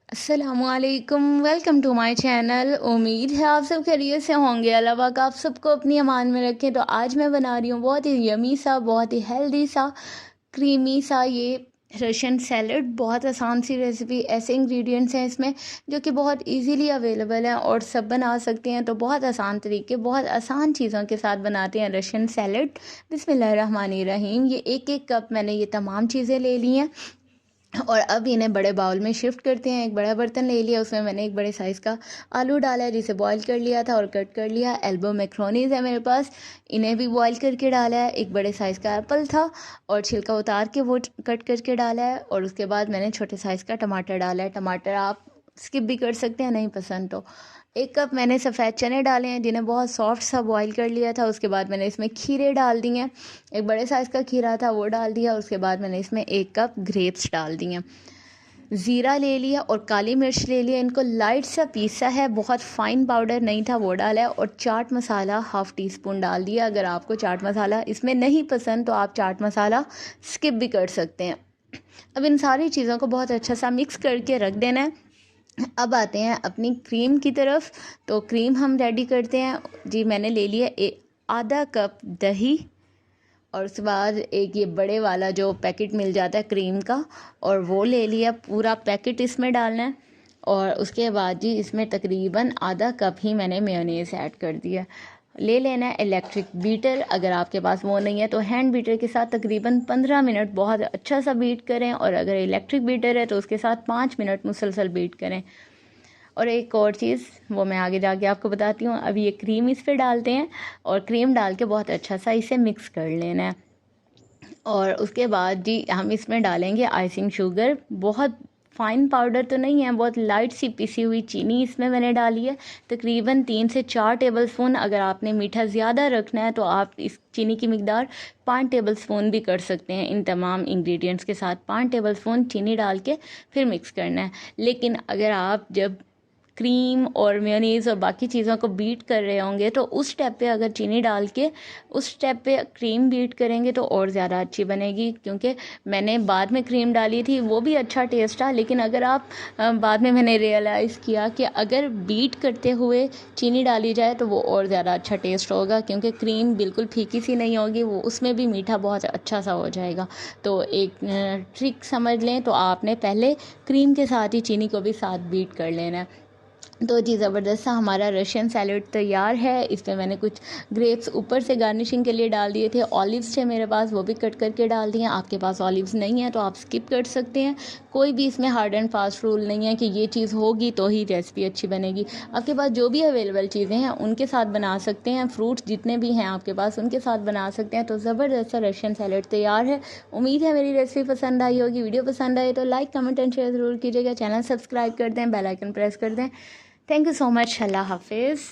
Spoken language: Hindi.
अस्सलामुअलैकुम, वेलकम टू माय चैनल। उम्मीद है आप सब खैरियत से होंगे। अल्लाह पाक आप सबको अपनी अमान में रखें। तो आज मैं बना रही हूँ बहुत ही यमी सा, बहुत ही हेल्दी सा, क्रीमी सा ये रशियन सैलड। बहुत आसान सी रेसिपी, ऐसे इंग्रेडिएंट्स हैं इसमें जो कि बहुत इजीली अवेलेबल हैं और सब बना सकते हैं। तो बहुत आसान तरीके, बहुत आसान चीज़ों के साथ बनाते हैं रशियन सैलड। बिस्मिल्लाहिर्रहमानिर्रहीम। ये एक एक कप मैंने ये तमाम चीज़ें ले ली हैं और अब इन्हें बड़े बाउल में शिफ्ट करते हैं। एक बड़ा बर्तन ले लिया, उसमें मैंने एक बड़े साइज़ का आलू डाला है जिसे बॉईल कर लिया था और कट कर लिया। एल्बो मैक्रोनीज़ है मेरे पास, इन्हें भी बॉईल करके डाला है। एक बड़े साइज़ का एप्पल था और छिलका उतार के वो कट करके डाला है। और उसके बाद मैंने छोटे साइज़ का टमाटर डाला है। टमाटर आप स्किप भी कर सकते हैं नहीं पसंद तो। एक कप मैंने सफ़ेद चने डाले हैं जिन्हें बहुत सॉफ्ट सा बॉईल कर लिया था। उसके बाद मैंने इसमें खीरे डाल दिए हैं, एक बड़े साइज़ का खीरा था वो डाल दिया। उसके बाद मैंने इसमें एक कप ग्रेप्स डाल दिए। ज़ीरा ले लिया और काली मिर्च ले लिया, इनको लाइट सा पीसा है, बहुत फ़ाइन पाउडर नहीं था वो डाला है। और chaat masala half tea spoon डाल दिया। अगर आपको चाट मसाला इसमें नहीं पसंद तो आप चाट मसाला स्किप भी कर सकते हैं। अब इन सारी चीज़ों को बहुत अच्छा सा मिक्स करके रख देना है। अब आते हैं अपनी क्रीम की तरफ। तो क्रीम हम रेडी करते हैं जी। मैंने ले लिया आधा कप दही और उसके बाद एक ये बड़े वाला जो पैकेट मिल जाता है क्रीम का, और वो ले लिया। पूरा पैकेट इसमें डालना है। और उसके बाद जी इसमें तकरीबन आधा कप ही मैंने मेयोनीज़ ऐड कर दिया। ले लेना है इलेक्ट्रिक बीटर, अगर आपके पास वो नहीं है तो हैंड बीटर के साथ तकरीबन 15 मिनट बहुत अच्छा सा बीट करें, और अगर इलेक्ट्रिक बीटर है तो उसके साथ 5 मिनट मुसलसल बीट करें। और एक और चीज़ वो मैं आगे जाके आपको बताती हूँ। अभी ये क्रीम इस पर डालते हैं और क्रीम डाल के बहुत अच्छा सा इसे मिक्स कर लेना है। और उसके बाद जी हम इसमें डालेंगे आइसिंग शुगर। बहुत फ़ाइन पाउडर तो नहीं है, बहुत लाइट सी पिसी हुई चीनी इसमें मैंने डाली है, तकरीबन 3 से 4 टेबलस्पून। अगर आपने मीठा ज़्यादा रखना है तो आप इस चीनी की मिकदार 5 टेबलस्पून भी कर सकते हैं। इन तमाम इंग्रेडिएंट्स के साथ 5 टेबलस्पून चीनी डाल के फिर मिक्स करना है। लेकिन अगर आप जब क्रीम और मेयोनीज़ और बाकी चीज़ों को बीट कर रहे होंगे तो उस स्टेप पे अगर चीनी डाल के उस स्टेप पे क्रीम बीट करेंगे तो और ज़्यादा अच्छी बनेगी। क्योंकि मैंने बाद में क्रीम डाली थी, वो भी अच्छा टेस्ट था। लेकिन अगर आप बाद में मैंने रियलाइज़ किया कि अगर बीट करते हुए चीनी डाली जाए तो वो और ज़्यादा अच्छा टेस्ट होगा, क्योंकि क्रीम बिल्कुल फीकी सी नहीं होगी, वो उसमें भी मीठा बहुत अच्छा सा हो जाएगा। तो एक ट्रिक समझ लें तो आपने पहले क्रीम के साथ ही चीनी को भी साथ बीट कर लेना है। तो जी ज़बरदस्त सा हमारा रशियन सैलड तैयार है। इस पर मैंने कुछ ग्रेप्स ऊपर से गार्निशिंग के लिए डाल दिए थे। ऑलिव्स थे मेरे पास, वो भी कट करके डाल दिए। आपके पास ऑलिव्स नहीं है तो आप स्किप कर सकते हैं। कोई भी इसमें हार्ड एंड फास्ट रूल नहीं है कि ये चीज़ होगी तो ही रेसिपी अच्छी बनेगी। आपके पास जो भी अवेलेबल चीज़ें हैं उनके साथ बना सकते हैं। फ्रूट्स जितने भी हैं आपके पास उनके साथ बना सकते हैं। तो ज़बरदस्त सा रशियन सैलड तैयार है। उम्मीद है मेरी रेसिपी पसंद आई होगी। वीडियो पसंद आए तो लाइक, कमेंट एंड शेयर ज़रूर कीजिएगा। चैनल सब्सक्राइब कर दें, बेल आइकन प्रेस कर दें। Thank you so much. Allah Hafiz.